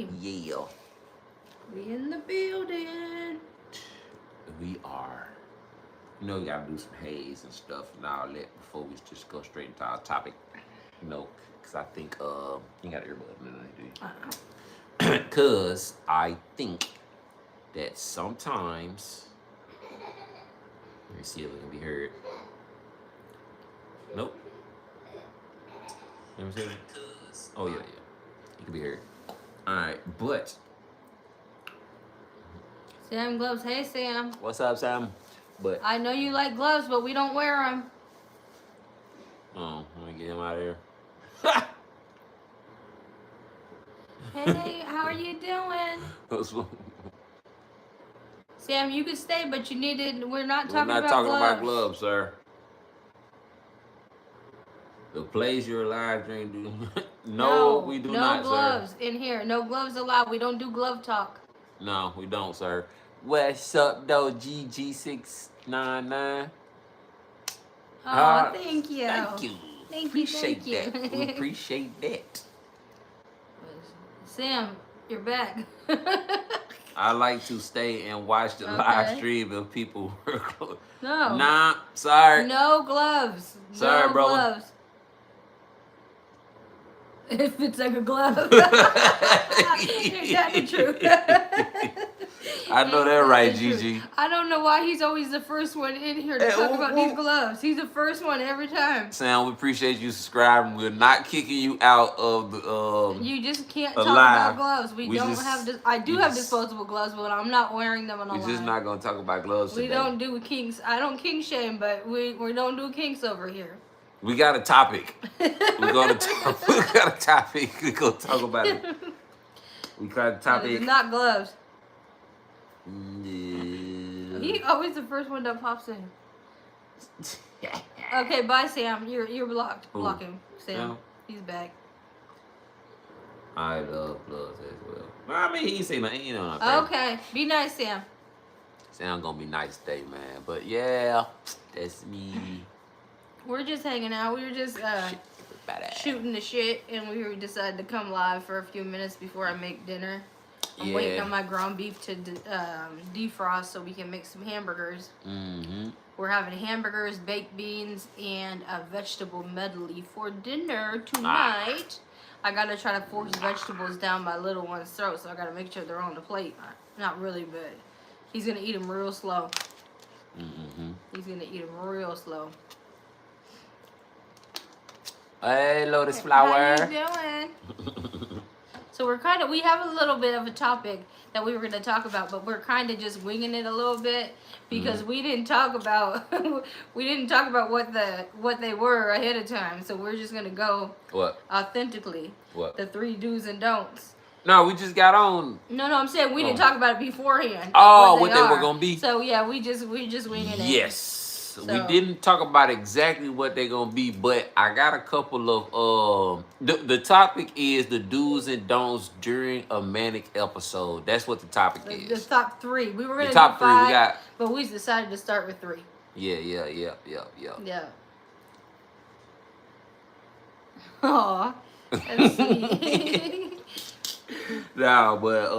Hey. Yeah. We in the building. We are. You know, we gotta do some haze and stuff and all that before we just go straight into our topic. You know, because I think, you got an earbud in there, do you? Because I think that sometimes, let me see if it can be heard. Nope. Let me see. Oh, yeah, yeah. It can be heard. All right, but. Sam gloves. Hey, Sam. What's up, Sam? But. I know you like gloves, but we don't wear them. Oh, let me get him out of here. Hey, how are you doing? Sam, you can stay, but you needed. We're not talking about gloves, sir. The place you're live stream do. No, we do not, no gloves in here. No gloves allowed. We don't do glove talk. No, we don't, sir. What's up, though, GG699? Oh, thank you. Thank you. Appreciate that. We appreciate that. Sam, you're back. I like to stay and watch the live stream if people wear gloves. No. Nah, sorry. No gloves. Sorry, no brother. Gloves. It fits like a glove. Exactly true. I know that right, Gigi. I don't know why he's always the first one in here to talk about these gloves. He's the first one every time. Sam, we appreciate you subscribing. We're not kicking you out of the You just can't talk about gloves. We don't have. I do have disposable gloves, but I'm not wearing them on the line. We're just not gonna talk about gloves today. We don't do kinks. I don't kink shame, but we don't do kinks over here. We got a topic. We got a topic. We gonna talk about it. We got a topic. It's not gloves. Yeah. He always the first one that pops in. Okay, bye, Sam. You're blocked. Ooh. Block him, Sam. No. He's back. I love gloves as well. I mean, he ain't say nothing. You know. Okay, be nice, Sam. Sam gonna be nice today, man. But yeah, that's me. We're just hanging out. We were just shooting the shit, and we decided to come live for a few minutes before I make dinner. I'm waiting on my ground beef to defrost so we can make some hamburgers. Mm-hmm. We're having hamburgers, baked beans, and a vegetable medley for dinner tonight. I gotta try to force vegetables down my little one's throat, so I gotta make sure they're on the plate. Not really, but he's gonna eat them real slow. Mm-hmm. He's gonna eat them real slow. Hey, Lotus Flower. How you doing? So we have a little bit of a topic that we were going to talk about, but we're kind of just winging it a little bit because we didn't talk about what they were ahead of time. So we're just going to go authentically. What? The 3 do's and don'ts. No, we just got on. No, I'm saying we didn't talk about it beforehand. Oh, what they were going to be? So yeah, we just winging it. Yes. So. We didn't talk about exactly what they're gonna be, but I got a couple of the topic is the do's and don'ts during a manic episode. That's what the topic is. The top 3. We were gonna do top 5, 3 we got, but we decided to start with 3. Yeah. Aw, let's see. No, but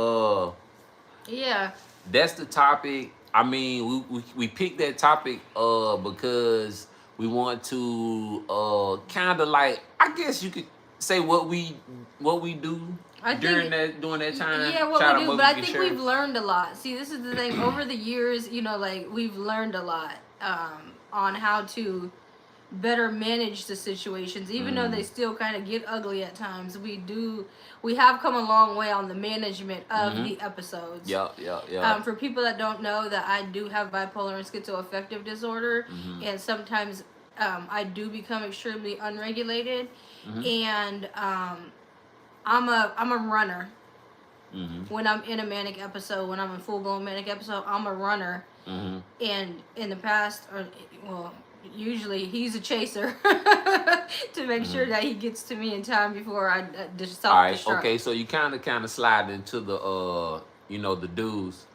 yeah. That's the topic. I mean, we picked that topic because we want to kind of like, I guess you could say what we do during that time. Yeah, what we do, but I think we've learned a lot. See, this is the thing. Over the years, like we've learned a lot on how to better manage the situations, even though they still kind of get ugly at times. We have come a long way on the management of the episodes. Yeah. For people that don't know, that I do have bipolar and schizoaffective disorder, and sometimes I do become extremely unregulated, and I'm a runner. When I'm in a manic episode, when I'm in full-blown manic episode, I'm a runner. And in the past, usually he's a chaser to make sure that he gets to me in time before I self-destruct. All right, okay, so you kind of slide into the the dudes.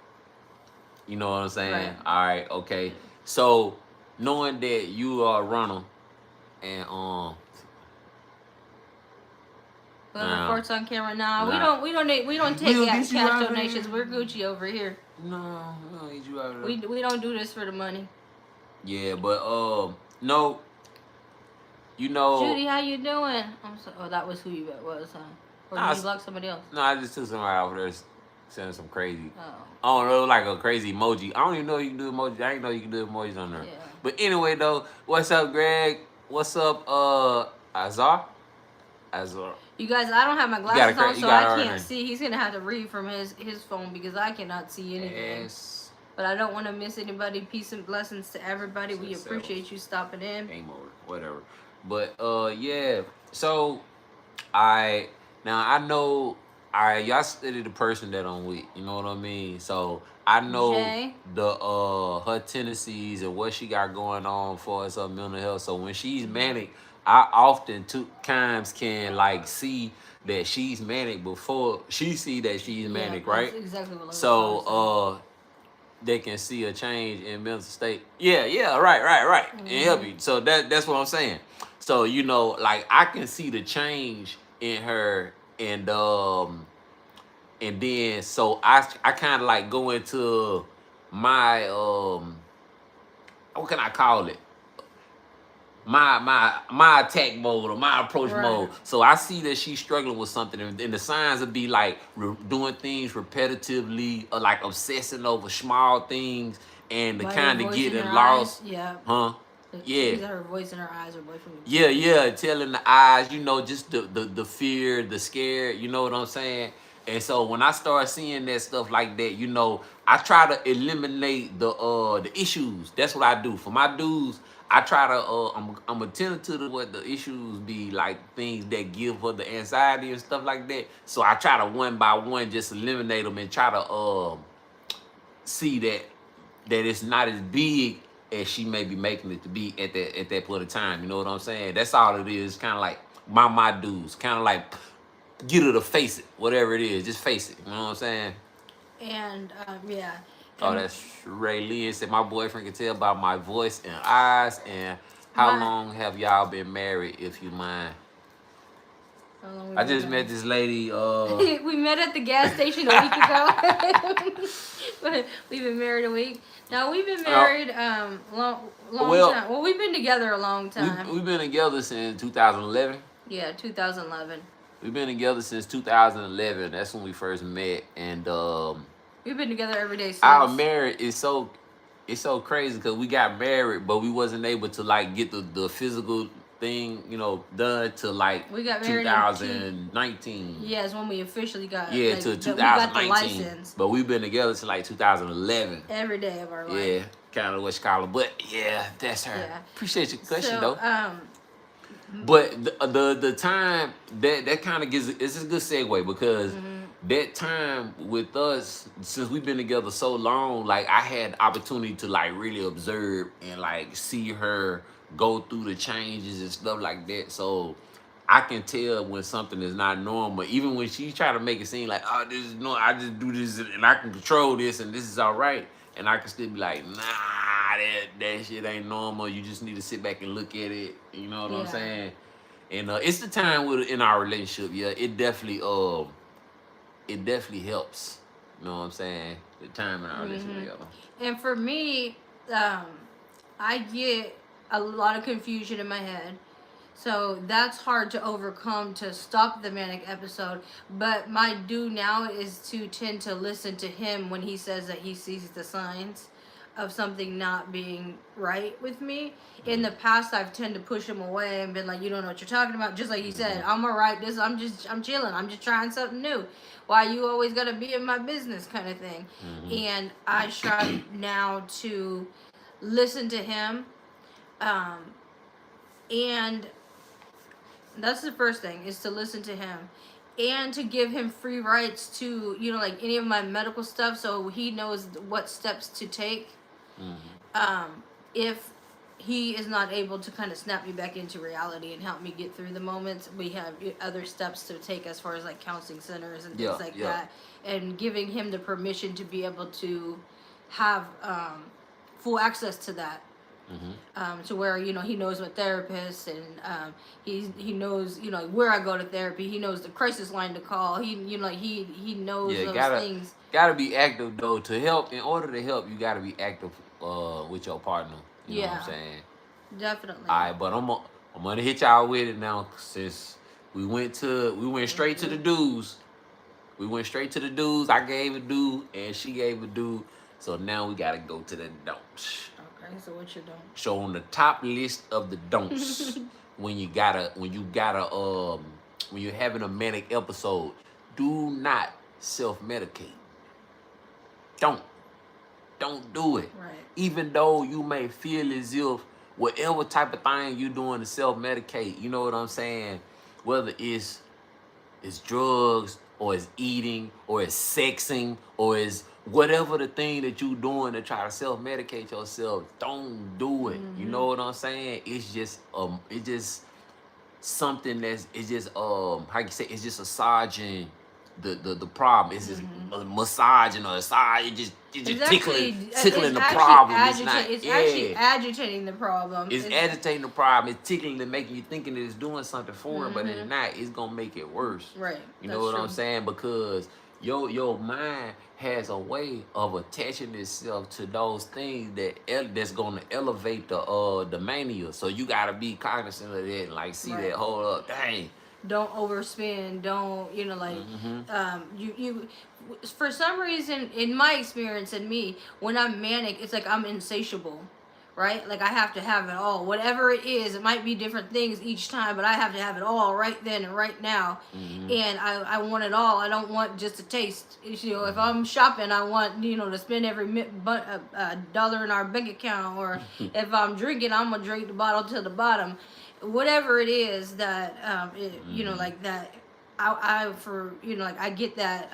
You know what I'm saying? Right. All right, okay. So knowing that you are a runner and Reports on camera. Nah, we don't take cash donations. We're Gucci over here. No, we don't need you out of there. We don't do this for the money. Yeah, but no. You know, Judy, how you doing? Oh, that was who you was, huh? Or did you block somebody else? No, I just took somebody out there sending some crazy. Oh. I don't know, like a crazy emoji. I don't even know you can do emojis. I didn't know you can do emojis on there. Yeah. But anyway, though, what's up, Greg? What's up, Azar? You guys, I don't have my glasses on, so I can't see. He's gonna have to read from his phone because I cannot see anything. Yes. But I don't want to miss anybody. Peace and blessings to everybody. We appreciate you stopping in. Game over, whatever. But yeah. So I know y'all study the person that I'm with. You know what I mean? So I know her tendencies and what she got going on for her mental health. So when she's manic, I often times can like see that she's manic before she see that she's manic, right? That's exactly what so they can see a change in mental state. Yeah, right. Mm-hmm. And help you. So that's what I'm saying. So you know, like I can see the change in her, and then so I kind of like go into my what can I call it? My attack mode or my approach mode. So I see that she's struggling with something, and the signs would be like doing things repetitively or like obsessing over small things, and the kind of getting lost. Yeah. Huh? Yeah. Her voice in her eyes or boyfriend. Yeah, telling the eyes, you know, just the fear, the scare, you know what I'm saying? And so when I start seeing that stuff like that, you know, I try to eliminate the issues. That's what I do. For my dudes, I try to I'm attentive to what the issues be, like things that give her the anxiety and stuff like that. So I try to one by one just eliminate them and try to see that it's not as big as she may be making it to be at that point of time. You know what I'm saying? That's all it is. Kind of like my dudes. Kind of like get her to face it. Whatever it is, just face it. You know what I'm saying? And yeah. Oh, that's Ray Lynn said my boyfriend can tell by my voice and eyes. And how long have y'all been married, if you mind? I just met this lady. We met at the gas station a week ago. But we've been married a week. No, we've been married long time. Well, we've been together a long time. We've been together since 2011. Yeah, 2011. We've been together since 2011. That's when we first met, and we've been together every day since. Our marriage is so crazy because we got married, but we wasn't able to like get the physical thing, you know, done to like we got married 2019. Yes, when we officially got to 2019. We got the license. But we've been together since like 2011. Every day of our life. Yeah, kind of what you call it. But yeah, that's her. Yeah. Appreciate your question though. But the time that kind of gives it's a good segue because that time with us, since we've been together so long, like I had the opportunity to like really observe and like see her go through the changes and stuff like that. So I can tell when something is not normal, even when she try to make it seem like, oh, this is no, I just do this and I can control this and this is all right. And I can still be like, nah, that shit ain't normal. You just need to sit back and look at it. You know what I'm saying? And it's the time in our relationship. Yeah, it definitely helps. You know what I'm saying? The time in our relationship together. And for me, I get a lot of confusion in my head. So that's hard to overcome to stop the manic episode. But my do now is to tend to listen to him when he says that he sees the signs of something not being right with me. In the past, I've tended to push him away and been like, you don't know what you're talking about. Just like he said, I'm alright. I'm chilling. I'm just trying something new. Why you always gotta be in my business kind of thing. And I try now to listen to him. And that's the first thing, is to listen to him and to give him free rights to, you know, like any of my medical stuff, so he knows what steps to take. If he is not able to kind of snap me back into reality and help me get through the moments, we have other steps to take as far as like counseling centers and things like that, and giving him the permission to be able to have full access to that. To where he knows my therapist, and he knows where I go to therapy. He knows the crisis line to call. He knows Yeah, those things. gotta be active though to help. In order to help, you gotta be active with your partner. You know what I'm saying? Definitely. All right, but I'm gonna hit y'all with it now since we went straight to the dudes. We went straight to the dudes. I gave a dude and she gave a dude. So now we gotta go to the don'ts. Okay, so what you don't? So on the top list of the don'ts, when you're having a manic episode, do not self-medicate. Don't do it. Right. Even though you may feel as if whatever type of thing you're doing to self-medicate, you know what I'm saying? Whether it's drugs or it's eating or it's sexing or it's whatever the thing that you doing to try to self-medicate yourself, don't do it. You know what I'm saying? It's just something it's just how you say, it's just massaging the problem. It's just massaging or it's just tickling the problem. It's actually agitating the problem. It's agitating the problem. It's tickling and making you thinking that it's doing something for it, but it's not. It's gonna make it worse. Right. You know what I'm saying? Because your mind has a way of attaching itself to those things that's gonna elevate the mania. So you gotta be cognizant of that and like see that. Hold up, dang. Don't overspend. Don't you for some reason, in my experience and me, when I'm manic, it's like I'm insatiable, right? Like I have to have it all. Whatever it is, it might be different things each time, but I have to have it all right then and right now. And I want it all. I don't want just a taste. If I'm shopping, I want to spend every dollar in our bank account, or if I'm drinking, I'm gonna drink the bottle to the bottom. Whatever it is that like that, I get that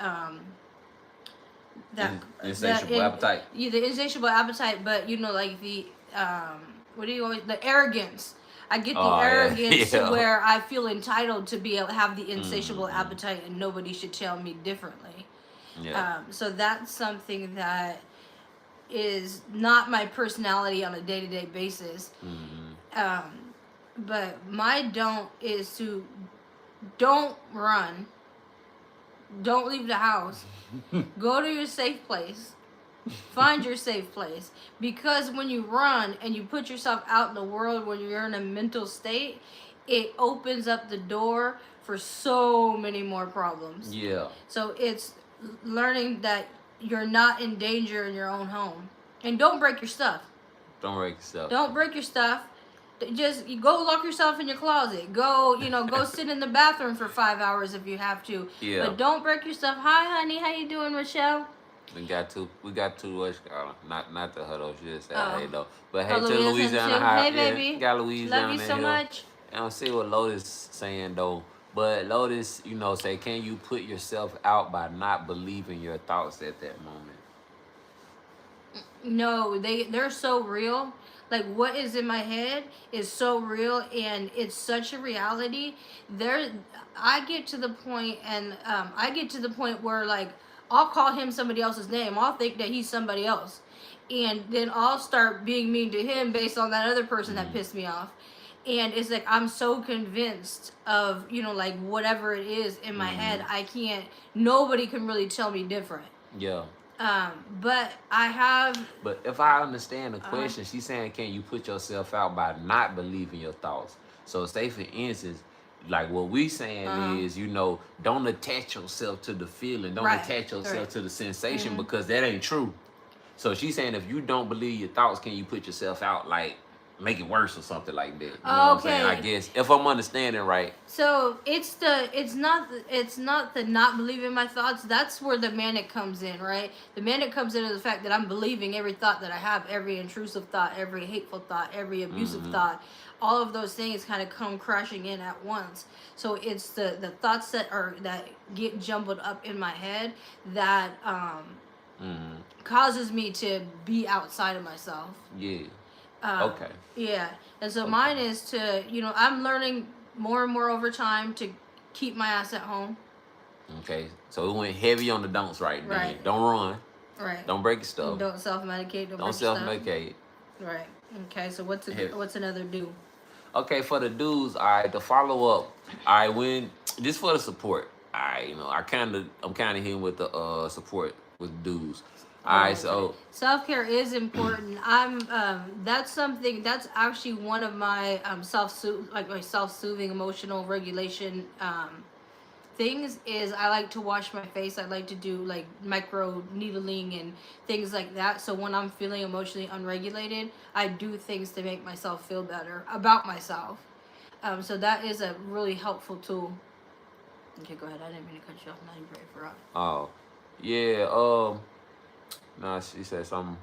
insatiable appetite. Yeah, the insatiable appetite, but like the the arrogance. I get the arrogance to where I feel entitled to be able to have the insatiable appetite, and nobody should tell me differently. Yeah. So that's something that is not my personality on a day-to-day basis. But my don't is to don't run. Don't leave the house. Go to your safe place. Find your safe place. Because when you run and you put yourself out in the world when you're in a mental state, it opens up the door for so many more problems. Yeah. So it's learning that you're not in danger in your own home. And don't break your stuff. Don't break your stuff. Don't break your stuff. Just you go lock yourself in your closet. Go sit in the bathroom for 5 hours if you have to. Yeah. But don't break your stuff. Hi, honey. How you doing, Rochelle? We got two. Not to her though. She just said hey though. But hey, to Louisiana Louisiana too. High. Hey, baby. Yeah, got Louisiana. Love you so much. I don't see what Lotus saying though. But Lotus, say, can you put yourself out by not believing your thoughts at that moment? No, they're so real. Like what is in my head is so real, and it's such a reality. I get to the point where like I'll call him somebody else's name. I'll think that he's somebody else, and then I'll start being mean to him based on that other person that pissed me off. And it's like I'm so convinced of like whatever it is in my head, nobody can really tell me different. Yeah. But I have. But if I understand the question, she's saying, can you put yourself out by not believing your thoughts? So say for instance, like what we saying is, don't attach yourself to the feeling, don't attach yourself to the sensation because that ain't true. So she's saying if you don't believe your thoughts, can you put yourself out like make it worse or something like that? You know what I'm saying? I guess if I'm understanding right. So it's not the not believing my thoughts. That's where the manic comes in, right? The manic comes into the fact that I'm believing every thought that I have, every intrusive thought, every hateful thought, every abusive thought. All of those things kind of come crashing in at once. So it's the thoughts that get jumbled up in my head that causes me to be outside of myself. Yeah. Okay. Yeah. And so mine is to, I'm learning more and more over time to keep my ass at home. Okay. So it went heavy on the don'ts right now. Don't run. Right. Don't break your stuff. Don't self-medicate. Don't self-medicate. Right. Okay. So what's another do? Okay, for the dudes, all right, the follow up, I win just for the support. I'm kind of here with the support with dudes. All right, Okay. so Self care is important. That's something that's actually one of my my self soothing emotional regulation things is I like to wash my face. I like to do like micro needling and things like that. So when I'm feeling emotionally unregulated, I do things to make myself feel better about myself. So that is a really helpful tool. Okay, go ahead. I didn't mean to cut you off. Now you ready for rock. oh yeah, nah, she said something.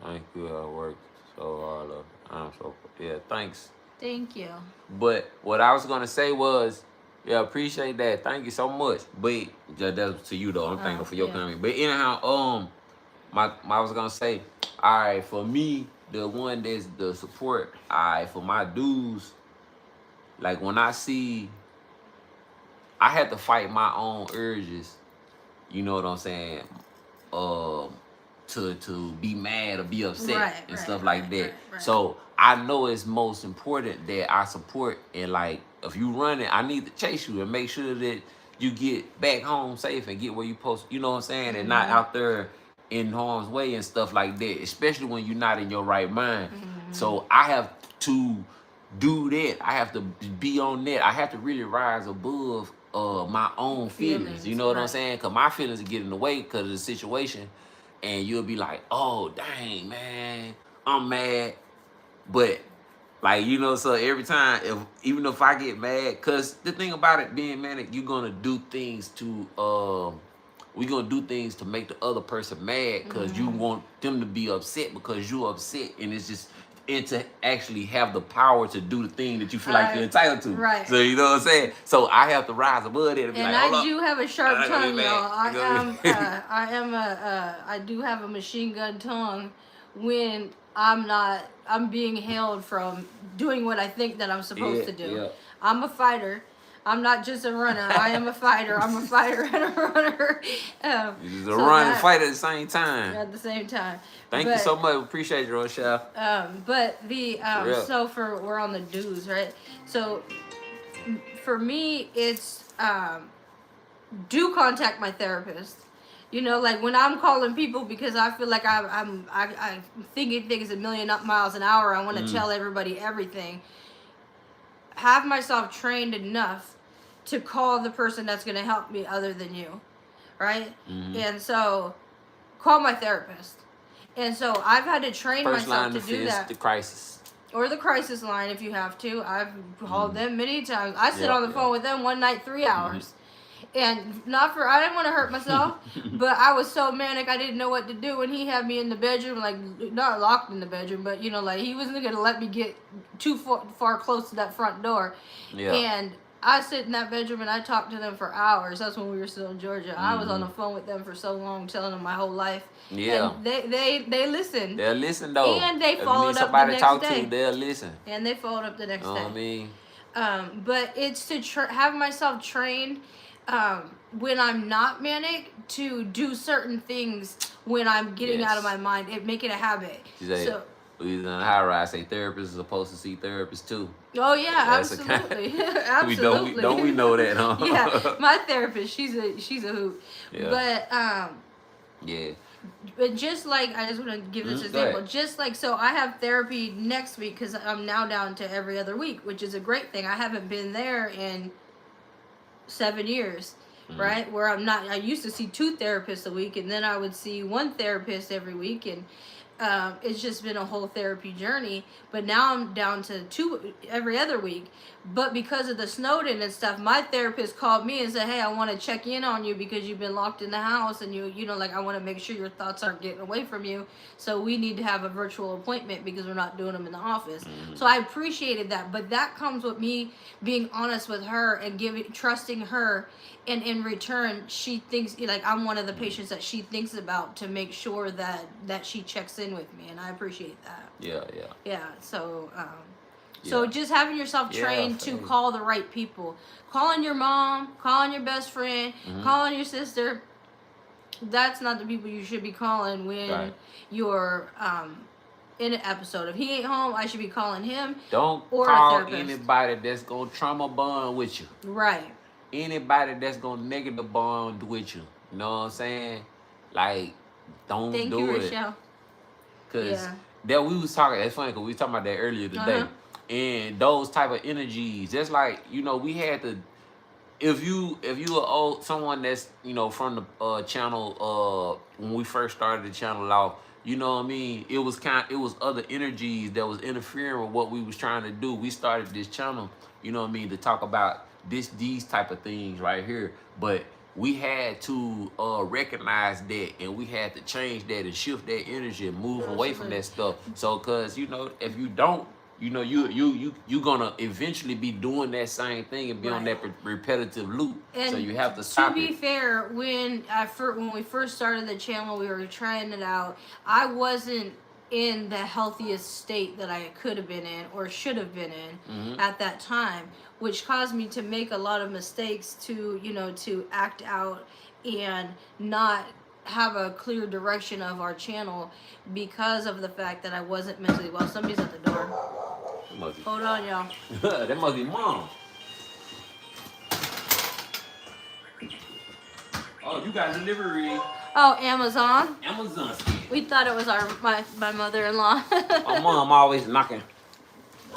Thank you, work so hard. I'm so yeah, thanks. Thank you. But what I was gonna say was, yeah, appreciate that. Thank you so much. But that's to you though. I'm thankful for your Yeah. comment. But anyhow, I was gonna say, all right, for me, the one that's the support, all right, for my dudes, like when I see, I had to fight my own urges. You know what I'm saying? Um, to be mad or be upset and stuff like that. Right. So I know it's most important that I support and like if you running, I need to chase you and make sure that you get back home safe and get where you post. You know what I'm saying? And not out there in harm's way and stuff like that. Especially when you're not in your right mind. So I have to do that. I have to be on that. I have to really rise above my own feelings. You know what I'm saying? Because my feelings get in the way because of the situation. And you'll be like, oh, dang, man, I'm mad. But, like, so every time, even if I get mad, because the thing about it being manic, you're going to do things we're going to do things to make the other person mad because you want them to be upset because you're upset. And it's just, and to actually have the power to do the thing that you feel like you're entitled to. Right. So, you know what I'm saying? So, I have to rise above it and be and like, hold I do have a sharp tongue, y'all. I I do have a machine gun tongue when I'm being held from doing what I think that I'm supposed to do. Yeah. I'm a fighter. I'm not just a runner. I am a fighter. I'm a fighter and a runner. You're a run and fight at the same time. At the same time. Thank you so much. Appreciate you, Rochelle. But so we're on the dues, right? So for me, it's do contact my therapist. Like when I'm calling people because I feel like I'm thinking things a million miles an hour. I want to tell everybody everything. Have myself trained enough to call the person that's going to help me other than you, right? And so call my therapist. And so I've had to train myself to do that. The crisis. Or the crisis line if you have to. I've called them many times. I sit on the phone with them one night, 3 hours. And I didn't want to hurt myself, but I was so manic I didn't know what to do. And he had me in the bedroom, like not locked in the bedroom, but like he wasn't gonna let me get too far close to that front door. Yeah. And I sit in that bedroom and I talked to them for hours. That's when we were still in Georgia. I was on the phone with them for so long, telling them my whole life. Yeah. And they listened. They'll listen though. And they followed up the next day. They'll listen. And they followed up the next day. I mean. But it's to have myself trained. When I'm not manic, to do certain things when I'm getting out of my mind and make it a habit. So we on a high rise. Say therapists are supposed to see therapists too. Oh yeah, absolutely, absolutely. Don't we know that, huh? Yeah, my therapist, she's a hoot. Yeah. But yeah. But just like I just want to give this example, just like so I have therapy next week because I'm now down to every other week, which is a great thing. I haven't been there in 7 years, right? Where I used to see 2 therapists a week, and then I would see 1 therapist every week, and it's just been a whole therapy journey. But now I'm down to 2 every other week. But because of the Snowden and stuff, my therapist called me and said, hey, I want to check in on you because you've been locked in the house, and I want to make sure your thoughts aren't getting away from you. So we need to have a virtual appointment because we're not doing them in the office. So I appreciated that. But that comes with me being honest with her and trusting her. And in return, she thinks like I'm one of the patients that she thinks about to make sure that she checks in with me, and I appreciate that. Yeah. So, so just having yourself trained to call the right people, calling your mom, calling your best friend, calling your sister. That's not the people you should be calling when you're in an episode. If he ain't home, I should be calling him Don't or a call therapist. anybody that's gonna trauma bond with you. Right. Anybody that's gonna negative bond with you. You know what I'm saying? Like, don't Thank do you, it. Rochelle. Cause that we was talking. It's funny because we was talking about that earlier today. And those type of energies, just like, you know, we had to. If you are someone that's, you know, from the channel when we first started the channel off, you know what I mean, it was other energies that was interfering with what we was trying to do. We started this channel, you know what I mean, to talk about these type of things right here, but we had to recognize that, and we had to change that and shift that energy and move away from that stuff. So, cause you know, if you don't, you know, you gonna eventually be doing that same thing and be on that repetitive loop. And so you have to stop it. To be fair, when we first started the channel, we were trying it out. I wasn't in the healthiest state that I could have been in or should have been in at that time, which caused me to make a lot of mistakes to act out and not have a clear direction of our channel because of the fact that I wasn't mentally well. Somebody's at the door. Hold on, y'all. That must be mom. Oh, you got delivery. Oh, Amazon. Amazon. We thought it was my mother-in-law. My mom always knocking.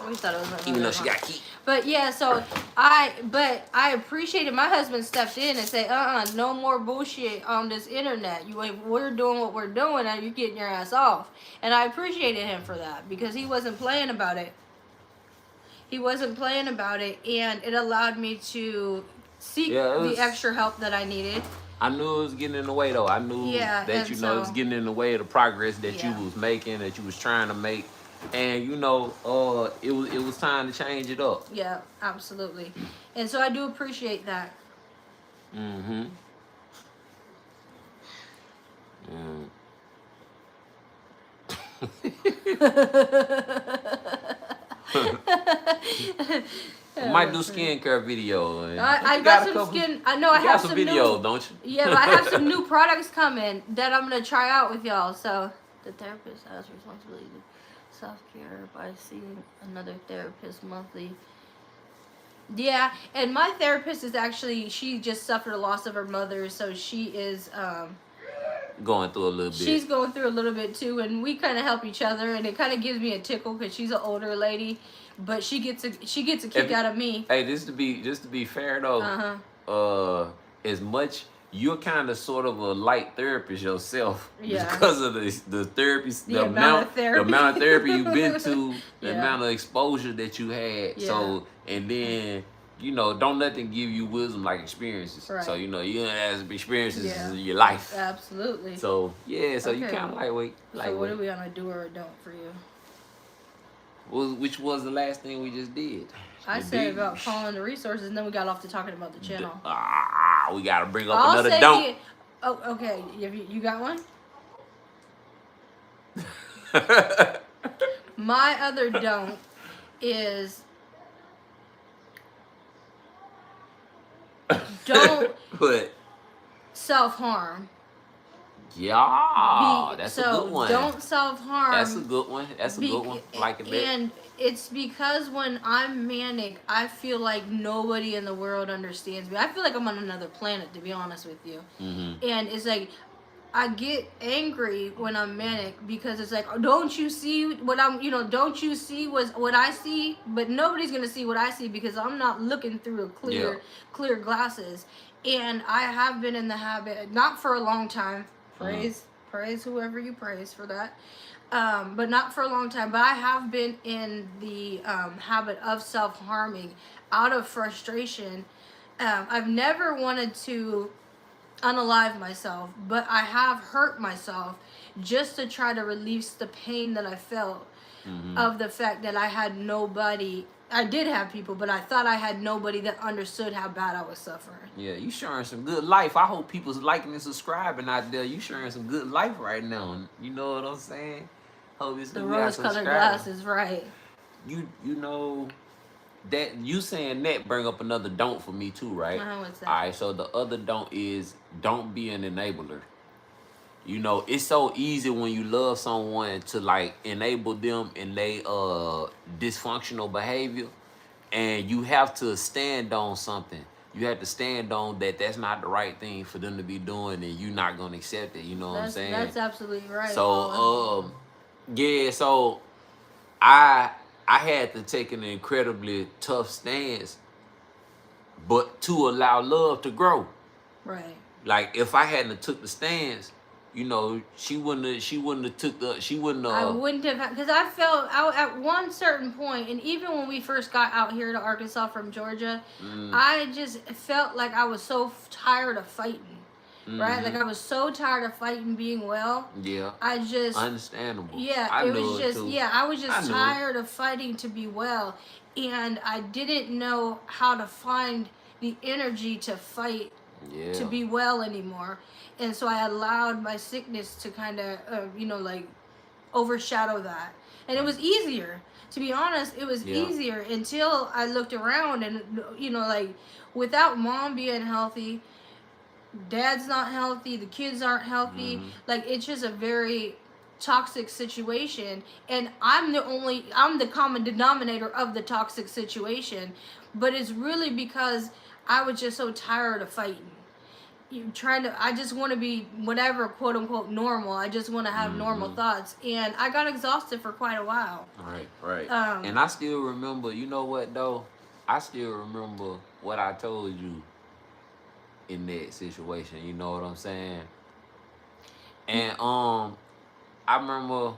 We thought it was my mother-in-law. Even though she got key. But yeah, so I appreciated my husband stepped in and said, no more bullshit on this internet. We're doing what we're doing and you're getting your ass off. And I appreciated him for that because he wasn't playing about it. He wasn't playing about it, and it allowed me to seek the extra help that I needed. I knew it was getting in the way, though. I knew that, it was getting in the way of the progress that you was making, that you was trying to make. And, you know, it was time to change it up. Yeah, absolutely. And so I do appreciate that. Mm-hmm. I might do skincare video. I got some skin. I know I have some videos, don't you? Yeah, but I have some new products coming that I'm gonna try out with y'all. So the therapist has responsibility to self-care by seeing another therapist monthly. Yeah, and my therapist is actually, she just suffered a loss of her mother, so she is going through a little bit. She's going through a little bit too, and we kind of help each other, and it kind of gives me a tickle because she's an older lady, but she gets a kick out of me. Hey, just to be fair though, as much you're kind of sort of a light therapist yourself, because of the therapy, the amount of therapy you've been to, the amount of exposure that you had. So, and then, you know, don't nothing give you wisdom like experiences. Right. So, you know, you have experiences in your life. Absolutely. So, yeah, so you kind of lightweight. So what are we gonna do or don't for you? Which was the last thing we just did? I said about calling the resources, and then we got off to talking about the channel. We gotta bring up another don't. Oh, okay. You got one? My other don't is don't self-harm. Yeah, that's a good one. Don't self-harm. That's a good one. That's a good one. Like it. And it's because when I'm manic, I feel like nobody in the world understands me. I feel like I'm on another planet, to be honest with you. And it's like, I get angry when I'm manic because it's like, don't you see what don't you see what I see? But nobody's gonna see what I see because I'm not looking through a clear glasses. And I have been in the habit, not for a long time. Praise whoever you praise for that. But not for a long time. But I have been in the habit of self-harming out of frustration. I've never wanted to unalive myself, but I have hurt myself just to try to release the pain that I felt of the fact that I had nobody. I did have people, but I thought I had nobody that understood how bad I was suffering. Yeah, you sharing some good life. I hope people's liking and subscribing out there. You sharing some good life right now. You know what I'm saying? Hope it's the rose-colored glasses, right? You know that you saying that bring up another don't for me too, right? What's that? All right, so the other don't is don't be an enabler. You know, it's so easy when you love someone to like enable them in they dysfunctional behavior, and you have to stand on something. You have to stand on that that's not the right thing for them to be doing, and you're not gonna accept it. You know what I'm saying? That's absolutely right, So, Paula. yeah. So I I had to take an incredibly tough stance, but to allow love to grow. Right. Like if I hadn't have took the stance, you know, she wouldn't have took the she wouldn't I wouldn't have, because I felt out at one certain point, and even when we first got out here to Arkansas from Georgia, I just felt like I was so tired of fighting. Right, like I was so tired of fighting being well. Yeah. I just Understandable. yeah, I it knew was it just too. yeah, I was I just knew it. tired of fighting to be well, and I didn't know how to find the energy to fight to Yeah. be well anymore, and so I allowed my sickness to kind of like overshadow that, and it was easier. To be honest, it was Yeah. easier until I looked around and like without mom being healthy, dad's not healthy, the kids aren't healthy. Like it's just a very toxic situation, and I'm the common denominator of the toxic situation. But it's really because I was just so tired of fighting. I just want to be whatever, quote unquote, normal. I just want to have normal thoughts, and I got exhausted for quite a while. Right, right. And I still remember, you know what though? I still remember what I told you in that situation. You know what I'm saying? And I remember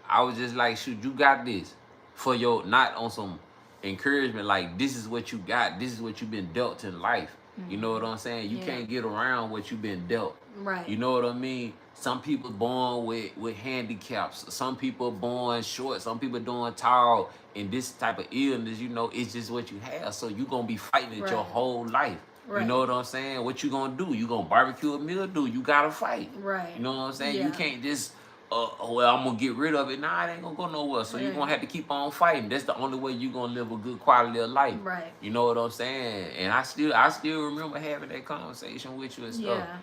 I was just like, shoot, you got this for your not on some encouragement. Like this is what you got. This is what you've been dealt in life. You know what I'm saying? You can't get around what you've been dealt. Right. You know what I mean? Some people born with handicaps. Some people born short. Some people born tall. And this type of illness, you know, it's just what you have. So you gonna be fighting it your whole life. Right. You know what I'm saying? What you gonna do? You gonna barbecue a meal? You gotta fight. Right. You know what I'm saying? Yeah. You can't just well, I'm gonna get rid of it. Nah, it ain't gonna go nowhere. So you're gonna have to keep on fighting. That's the only way you're gonna live a good quality of life. Right. You know what I'm saying? And I still remember having that conversation with you and stuff. Yeah.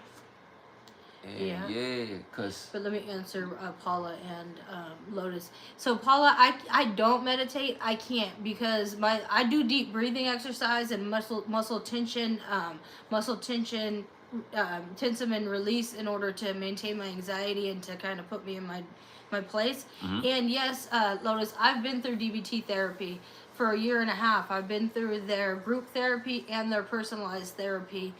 And yeah, cause. But let me answer Paula and Lotus. So Paula, I don't meditate. I can't because I do deep breathing exercise and muscle tension, tense them and release in order to maintain my anxiety and to kind of put me in my place. And yes, Lotus, I've been through DBT therapy for a year and a half. I've been through their group therapy and their personalized therapy.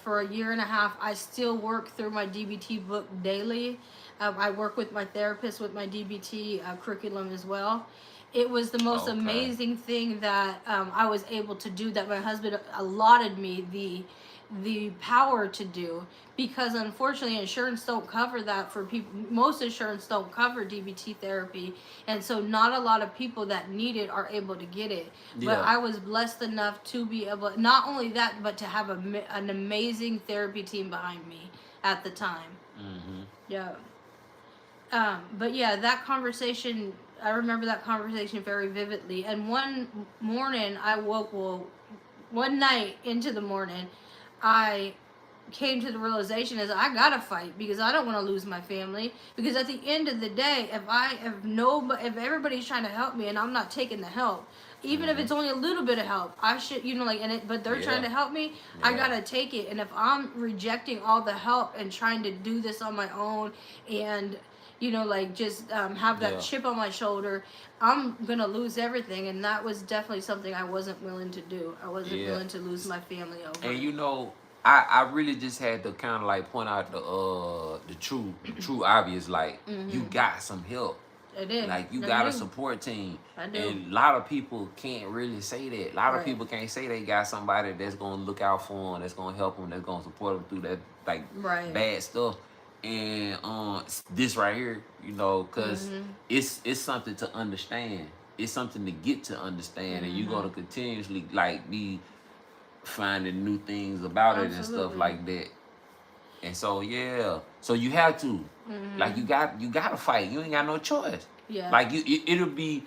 For a year and a half. I still work through my DBT book daily. I work with my therapist with my DBT curriculum as well. It was the most amazing thing that I was able to do, that my husband allotted me the power to do, because unfortunately insurance don't cover that for people. Most insurance don't cover DBT therapy, and so not a lot of people that need it are able to get it. But I was blessed enough to be able, not only that, but to have an amazing therapy team behind me at the time. Yeah. But yeah, that conversation, I remember that conversation very vividly. And one morning I woke, one night into the morning, I came to the realization is I gotta fight, because I don't want to lose my family. Because at the end of the day, if everybody's trying to help me and I'm not taking the help, even if it's only a little bit of help, I should, but they're trying to help me, I gotta take it. And if I'm rejecting all the help and trying to do this on my own, and just have that chip on my shoulder, I'm gonna lose everything. And that was definitely something I wasn't willing to do. I wasn't willing to lose my family over. And I really just had to kind of like point out the true obvious. Like you got some help. I did. Like you got a support team. I do. And a lot of people can't really say that. A lot of people can't say they got somebody that's gonna look out for them, that's gonna help them, that's gonna support them through that bad stuff. And this right here, because it's something to understand. It's something to get to understand, and you're gonna continuously be finding new things about it and stuff like that. And so so you have to, like you gotta fight. You ain't got no choice. Yeah. Like it'll be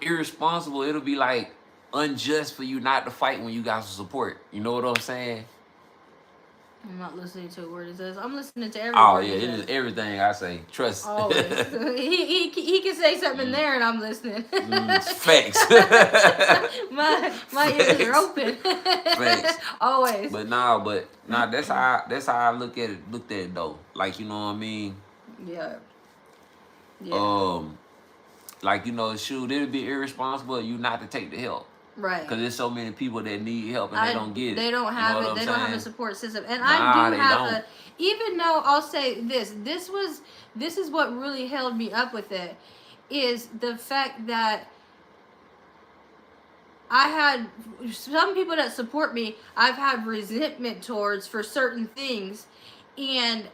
irresponsible. It'll be like unjust for you not to fight when you got some support. You know what I'm saying? I'm not listening to a word he says. I'm listening to every Oh word yeah, he it says. is everything I say. Trust. Always. He can say something there and I'm listening. Facts. My ears are Facts. open. Facts. Always. But that's how I looked at it though. Like you know what I mean. Yeah. Yeah. Um, like shoot, it'd be irresponsible of you not to take the help. Right. Cause there's so many people that need help and they don't get it. They don't You know have what it. I'm They don't have a saying? support system. And I Nah, do they have don't. even though I'll say this, this is what really held me up with it, is the fact that I had some people that support me, I've had resentment towards for certain things, and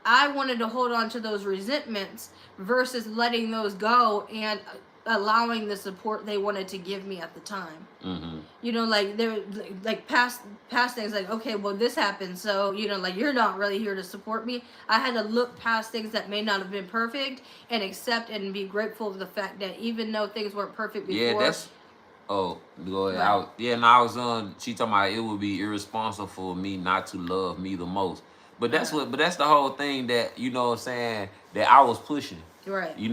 I wanted to hold on to those resentments versus letting those go and allowing the support they wanted to give me at the time. Mm-hmm. Like they're like past things, like, okay, well, this happened, so like, you're not really here to support me. I had to look past things that may not have been perfect and accept and be grateful for the fact that even though things weren't perfect before. Yeah, that's. Oh, go ahead. Right. I was on. She talking about it would be irresponsible for me not to love me the most. But that's Right. what. But that's the whole thing that what I'm saying, that I was pushing. Right. You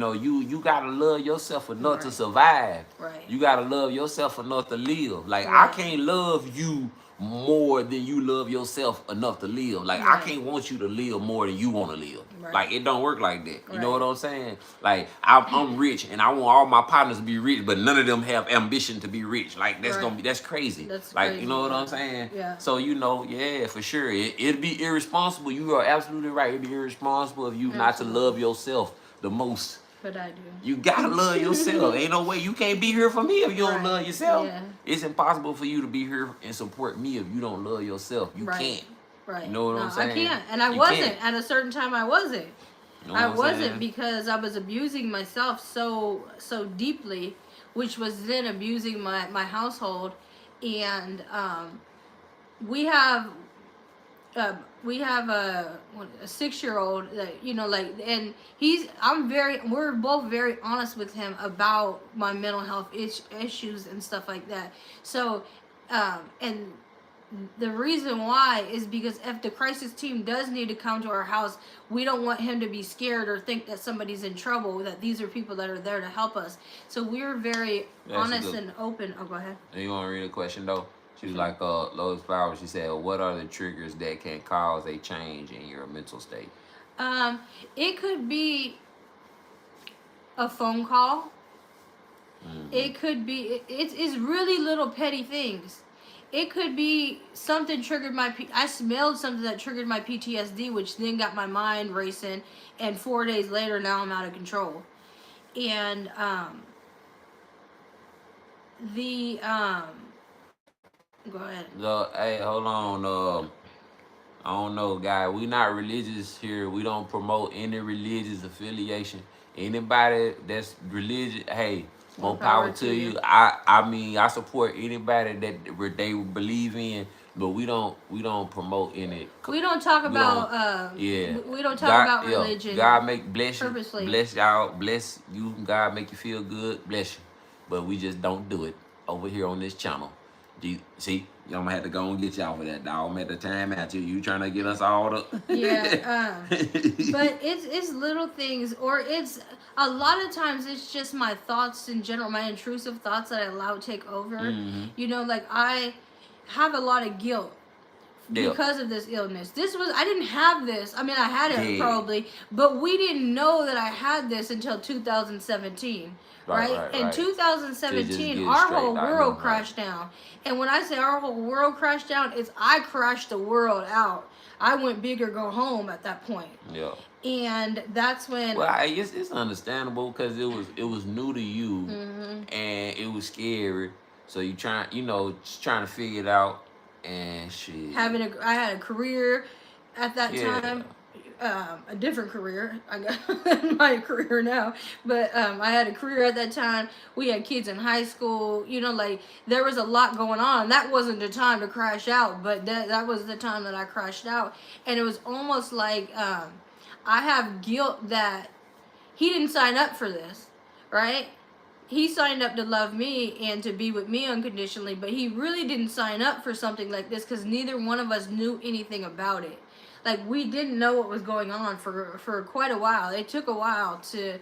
gotta love yourself enough to Right. survive. Right. You gotta love yourself enough to live. Like I Right. can't love you more than you love yourself enough to live. Like I Right. can't want you to live more than you want to live. Right. Like it don't work like that. You know Right. what I'm saying? Like I'm rich and I want all my partners to be rich, but none of them have ambition to be rich. Like that's Right. that's crazy. That's like crazy, you know what yeah. I'm saying? Yeah. So yeah, for sure. It'd be irresponsible. You are absolutely right. It'd be irresponsible of you not to love yourself the most. But I do. You gotta love yourself. Ain't no way you can't be here for me if you don't love yourself. Yeah. It's impossible for you to be here and support me if you don't love yourself. You can't. Right. You know what I'm saying? I can't. And I wasn't. At a certain time, I wasn't. You know I what I'm wasn't saying? because I was abusing myself so deeply, which was then abusing my household. And we have a 6-year-old that like, and we're both very honest with him about my mental health issues and stuff like that. So and the reason why is because if the crisis team does need to come to our house, we don't want him to be scared or think that somebody's in trouble, that these are people that are there to help us. So we're very honest and open. Oh, go ahead. You want to read a question though? She was like, Lois Flowers, she said, what are the triggers that can cause a change in your mental state? It could be a phone call. Mm-hmm. It could be, it's really little petty things. It could be something triggered I smelled something that triggered my PTSD, which then got my mind racing, and 4 days later, now I'm out of control. And, go ahead. Hey, hold on. I don't know, guy. We not religious here. We don't promote any religious affiliation. Anybody that's religious, hey, more power to you. I mean, I support anybody that they believe in, but we don't promote any. We don't talk about we don't talk about religion. God bless you, purposely. Bless y'all, bless you. God make you feel good, bless you. But we just don't do it over here on this channel. See, I'm gonna have to go and get y'all for that, dog. I'm at the time at you trying to get us all up. Yeah, but it's little things, or it's a lot of times it's just my thoughts in general, my intrusive thoughts that I allow to take over. Mm-hmm. Like I have a lot of guilt because of this illness. I didn't have this. I mean, I had it probably, but we didn't know that I had this until 2017. Right? In 2017, our whole world crashed down. And when I say our whole world crashed down, it's I crashed the world out. I went big or go home at that point. Yeah. And that's when. Well, I guess it's understandable because it was new to you, mm-hmm. and it was scary. So you just trying to figure it out, and shit. I had a career at that time. A different career. I got my career now, but I had a career at that time. We had kids in high school. Like there was a lot going on. That wasn't the time to crash out, but that was the time that I crashed out. And it was almost like I have guilt that he didn't sign up for this, right? he signed up to love me and to be with me unconditionally, but he really didn't sign up for something like this because neither one of us knew anything about it. Like, we didn't know what was going on for quite a while. It took a while to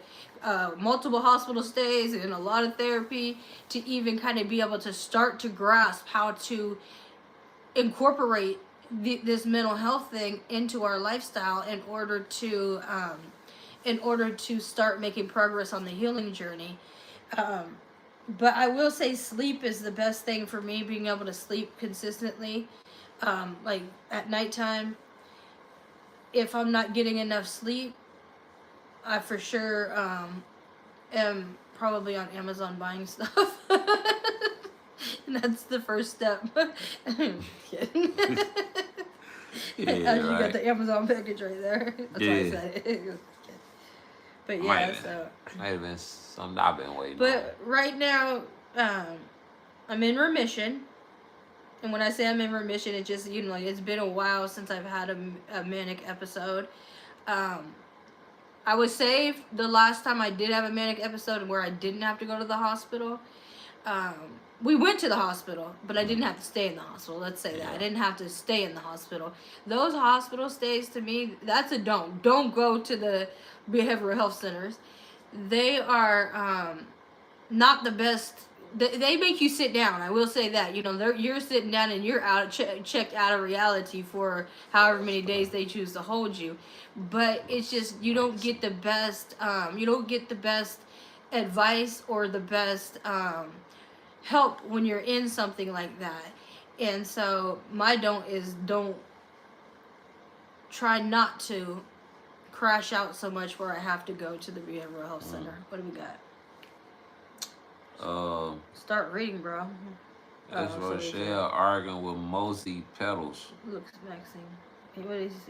multiple hospital stays and a lot of therapy to even kind of be able to start to grasp how to incorporate this mental health thing into our lifestyle in order to start making progress on the healing journey. But I will say sleep is the best thing for me, being able to sleep consistently. Like at nighttime, if I'm not getting enough sleep, I for sure am probably on Amazon buying stuff. And that's the first step. Yeah, As you right. got the Amazon package right there. That's why I said it. But yeah, so. Might have been something I've been waiting on. But right now, I'm in remission. And when I say I'm in remission, it just, you know, like, it's been a while since I've had a manic episode. I was saved the last time I did have a manic episode where I didn't have to go to the hospital. We went to the hospital, but I didn't have to stay in the hospital. Let's say that. I didn't have to stay in the hospital. Those hospital stays, to me, that's a don't. Don't go to the behavioral health centers. They are not the best. They make you sit down. I will say that. You know, you're sitting down and you're out checked out of reality for however many days they choose to hold you. But it's just, you don't get the best. You don't get the best advice or the best help when you're in something like that. And so my don't is, don't try not to crash out so much where I have to go to the behavioral health center. What do we got? Start reading, bro. That's Rochelle arguing with Mosey Petals. Look, Maxine.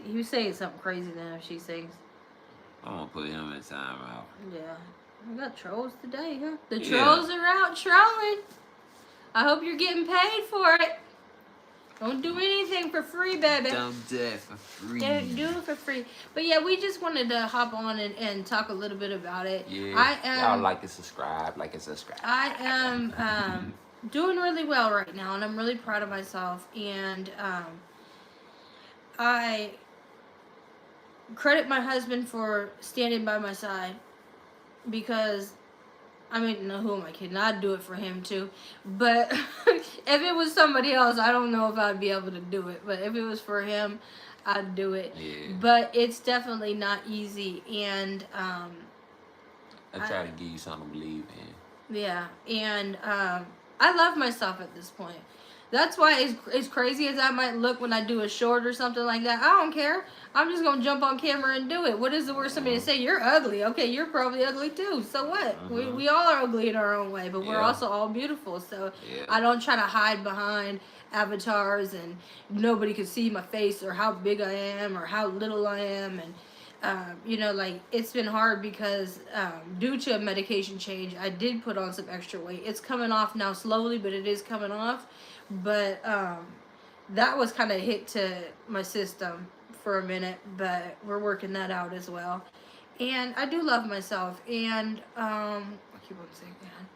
He was saying something crazy then if she sings. I'm gonna put him in timeout. Yeah. We got trolls today, huh? The trolls are out trolling. I hope you're getting paid for it. Don't do anything for free, baby. Don't do it for free. Don't do it for free. But yeah, we just wanted to hop on and talk a little bit about it. Yeah. Y'all like and subscribe. I am doing really well right now, and I'm really proud of myself. And I credit my husband for standing by my side, because I mean, no, who am I kidding? I'd do it for him too. But if it was somebody else, I don't know if I'd be able to do it. But if it was for him, I'd do it. Yeah. But it's definitely not easy. And I try to give you something to believe in. Yeah. And I love myself at this point. That's why as crazy as I might look when I do a short or something like that, I don't care. I'm just going to jump on camera and do it. What is the worst somebody to say? You're ugly. Okay, you're probably ugly too. So what? We all are ugly in our own way, but we're also all beautiful. So I don't try to hide behind avatars and nobody can see my face or how big I am or how little I am. And you know, like, it's been hard because due to a medication change, I did put on some extra weight. It's coming off now slowly, but it is coming off. But that was kind of hit to my system for a minute, but we're working that out as well. And I do love myself, and I keep on saying that.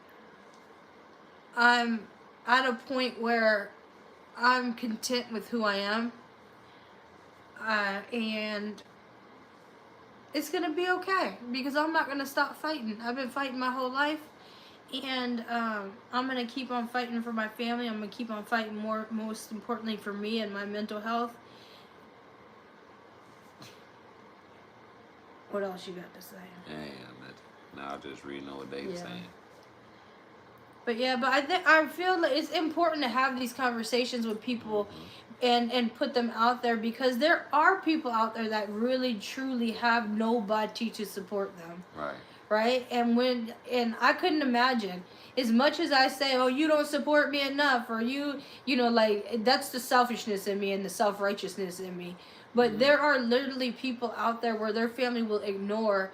I'm at a point where I'm content with who I am, and it's gonna be okay, because I'm not gonna stop fighting. I've been fighting my whole life. And I'm going to keep on fighting for my family. I'm going to keep on fighting most importantly for me and my mental health. What else you got to say? Yeah, now I'm just reading what they were saying. But yeah, but I feel like it's important to have these conversations with people and put them out there, because there are people out there that really truly have nobody to support them. Right? And I couldn't imagine, as much as I say, oh, you don't support me enough, or you know, like, that's the selfishness in me and the self-righteousness in me. But there are literally people out there where their family will ignore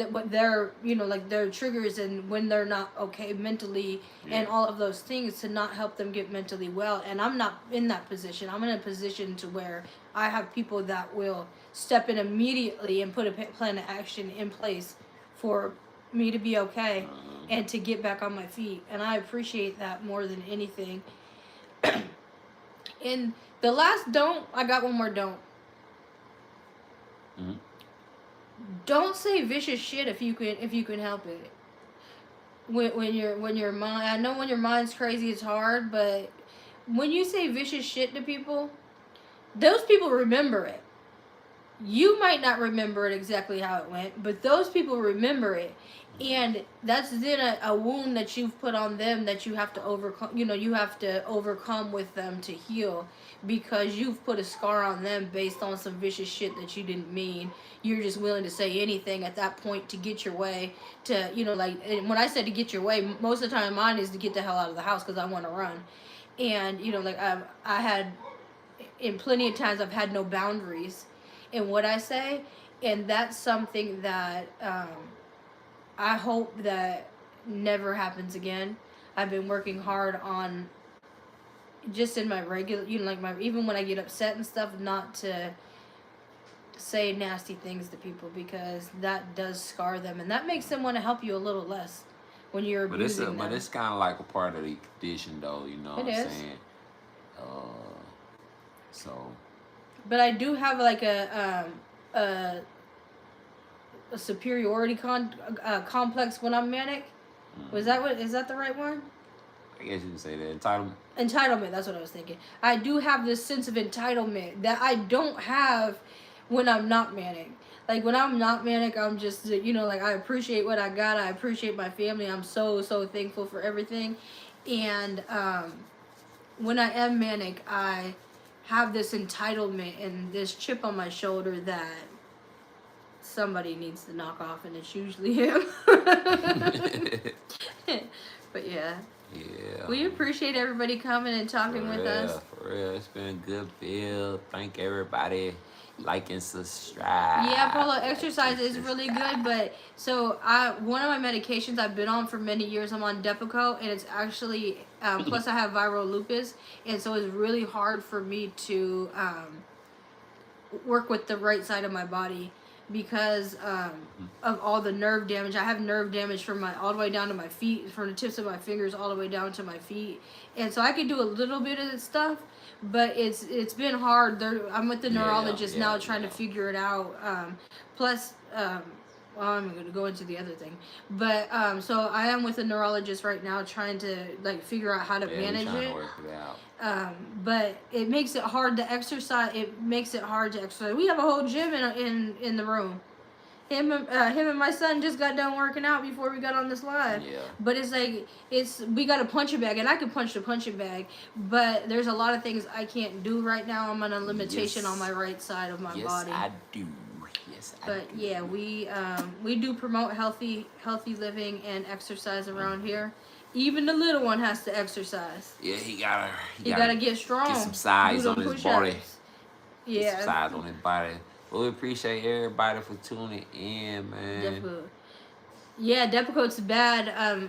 what their, you know, like, their triggers and when they're not okay mentally and all of those things, to not help them get mentally well. And I'm not in that position. I'm in a position to where I have people that will step in immediately and put a plan of action in place for me to be okay and to get back on my feet. And I appreciate that more than anything. And the last don't, I got one more don't. Mm-hmm. Don't say vicious shit if you can help it. When your mind, I know when your mind's crazy it's hard, but when you say vicious shit to people, those people remember it. You might not remember it exactly how it went, but those people remember it. And that's then a wound that you've put on them that you have to overcome. You have to overcome with them to heal, because you've put a scar on them based on some vicious shit that you didn't mean. You're just willing to say anything at that point to get your way. And when I said to get your way, most of the time mine is to get the hell out of the house because I want to run. And I had, in plenty of times I've had no boundaries in what I say, and that's something that I hope that never happens again. I've been working hard on just in my regular, even when I get upset and stuff, not to say nasty things to people, because that does scar them, and that makes them want to help you a little less when you're abusing them. But it's kind of like a part of the condition, though. You know what I'm saying? So. But I do have like a superiority complex when I'm manic. Is that the right one? I guess you can say that. Entitlement. Entitlement, that's what I was thinking. I do have this sense of entitlement that I don't have when I'm not manic. Like when I'm not manic, I'm just, I appreciate what I got. I appreciate my family. I'm so thankful for everything. And when I am manic, I have this entitlement and this chip on my shoulder that somebody needs to knock off, and it's usually him. But yeah. Yeah. We appreciate everybody coming and talking with us. For real. It's been a good build. Thank everybody. Like and subscribe. Yeah, Polo, exercise is really good, but one of my medications I've been on for many years, I'm on Depakote, and it's actually plus I have viral lupus, and so it's really hard for me to work with the right side of my body because of all the nerve damage. I have nerve damage from all the way down to my feet, from the tips of my fingers all the way down to my feet, and so I can do a little bit of this stuff. But it's been hard. I'm with the neurologist now trying to figure it out. Plus, I'm going to go into the other thing. But so I am with a neurologist right now trying to figure out how to manage it. To work it out. But it makes it hard to exercise. We have a whole gym in the room. Him and my son just got done working out before we got on this live. Yeah. But we got a punching bag, and I can punch the punching bag, but there's a lot of things I can't do right now. I'm on a limitation on my right side of my body. Yes, I do. But yeah, we do promote healthy living and exercise around here. Even the little one has to exercise. Yeah, he gotta get strong. Get some size on his body. Yeah. Get some size on his body. Well, we appreciate everybody for tuning in, man. Yeah, Depakote's bad.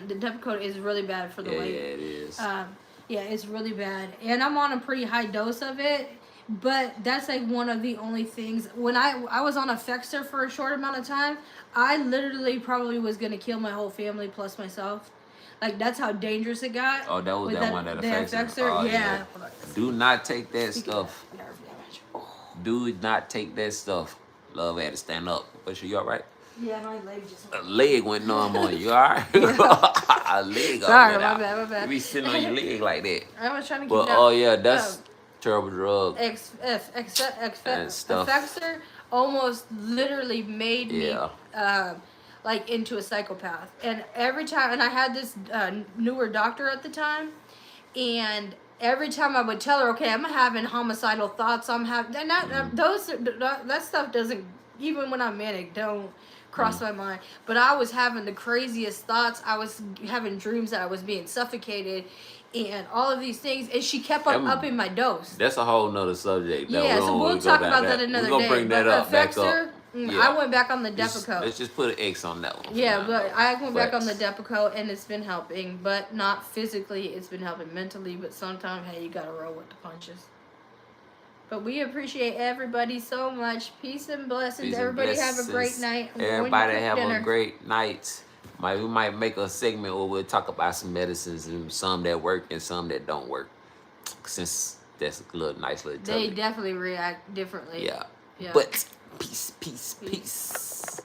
The Depakote is really bad for the weight. Yeah, it is. Yeah, it's really bad. And I'm on a pretty high dose of it, but that's one of the only things. When I was on Effexor for a short amount of time, I literally probably was going to kill my whole family plus myself. That's how dangerous it got. Oh, that was that one that Effexor? Oh, yeah. Do not take that stuff. Do not take that stuff. Love had to stand up. But you all right? Yeah, my leg just went. A leg went numb on you. You all right? A leg. Sorry, my bad. You be sitting on your leg like that. I was trying to keep But, oh, yeah, that's terrible drug. And stuff. Effexor almost literally made me into a psychopath. And every time, and I had this newer doctor at the time, and every time I would tell her, okay, I'm having homicidal thoughts, that stuff doesn't, even when I'm manic, don't cross my mind. But I was having the craziest thoughts. I was having dreams that I was being suffocated and all of these things, and she kept on upping my dose. That's a whole nother subject. Yeah, so we'll talk about that another day. We're going to bring that up back up. I went back on the Depakote. Let's just put an X on that one. Yeah, but I went back on the Depakote, and it's been helping, but not physically. It's been helping mentally, but sometimes, hey, you got to roll with the punches. But we appreciate everybody so much. Peace and blessings. Everybody have a great night. Everybody have a great night. We might make a segment where we'll talk about some medicines and some that work and some that don't work. Since that's a little nice little. They definitely react differently. Yeah. Yeah. But peace.